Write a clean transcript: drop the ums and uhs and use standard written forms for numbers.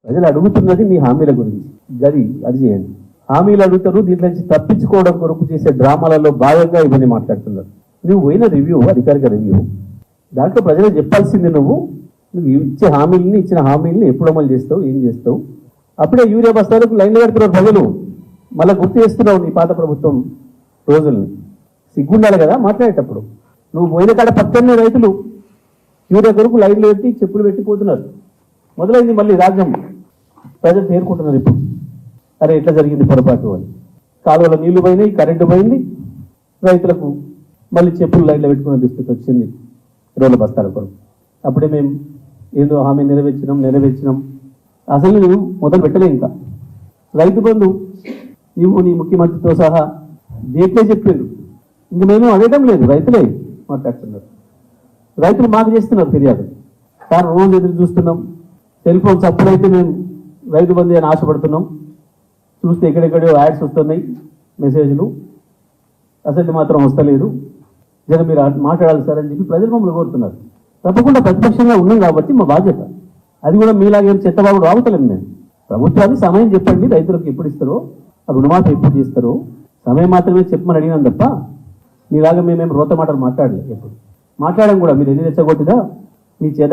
ప్రజలు అడుగుతున్నది మీ హామీల గురించి. అది చేయండి. హామీలు అడుగుతారు, దీంట్లో నుంచి తప్పించుకోవడం కొరకు చేసే డ్రామాలలో భాగంగా ఇవన్నీ మాట్లాడుతున్నారు. నువ్వు పోయిన రివ్యూ, అధికారిక రివ్యూ, దాంట్లో ప్రజలకు చెప్పాల్సింది నువ్వు ఇచ్చిన హామీలని ఎప్పుడు అమలు చేస్తావు, ఏం చేస్తావు. అప్పుడే యూరియా బస్తాలకు లైన్లు కడుతున్నారు ప్రజలు. మళ్ళీ గుర్తు చేస్తున్నావు నీ పాత ప్రభుత్వం రోజుల్ని. సిగ్గుండాలి కదా మాట్లాడేటప్పుడు. నువ్వు పోయిన కాడ పక్కనే రైతులు యూరియా కొరకు లైన్లు పెట్టి చెప్పులు పెట్టిపోతున్నారు. మొదలైంది మళ్ళీ రాజ్యం. ప్రజలు తేరుకుంటున్నారు ఇప్పుడు. అరే ఎట్లా జరిగింది పొరపాటు అని. కాలువలో నీళ్లు పోయినాయి, కరెంటు పోయింది, రైతులకు మళ్ళీ చెప్పులు లైన్లో పెట్టుకునే దుస్థితి వచ్చింది రోడ్ల బస్తాల కొరకు. అప్పుడే మేము ఏదో హామీ నెరవేర్చినాం. అసలు నువ్వు మొదలు పెట్టలే. ఇంకా రైతు బంధు నువ్వు నీ ముఖ్యమంత్రితో సహా డేట్లే చెప్పారు. ఇంక మేము అడగడం లేదు, రైతులే మాట్లాడుతున్నారు. రైతులు మాకు చేస్తున్నారు ఫిర్యాదు. కానీ రోజు ఎదురు చూస్తున్నాం. సెల్ ఫోన్స్ అప్పుడైతే మేము రైతు బంధు అని ఆశపడుతున్నాం. చూస్తే ఎక్కడెక్కడో యాడ్స్ వస్తున్నాయి, మెసేజ్లు. అసలు మాత్రం వస్తలేదు. జనం మీరు మాట్లాడాలి సార్ అని చెప్పి ప్రజలు మమ్మల్ని కోరుతున్నారు. తప్పకుండా ప్రతిపక్షంగా ఉన్నాం కాబట్టి మా బాధ్యత. అది కూడా మీలాగేం చెత్తబాబు రావుతలేము మేము. ప్రభుత్వాన్ని సమయం చెప్పండి, రైతులకు ఎప్పుడు ఇస్తారో, ఆ రుణమాఫీ ఎప్పుడు చేస్తారో సమయం మాత్రమే చెప్పమని అడిగినాం తప్ప మీలాగా మేమేం రోత మాటలు మాట్లాడలేదు. ఎప్పుడు మాట్లాడడం కూడా మీరు ఎన్ని రెచ్చగొట్టినా మీ చేత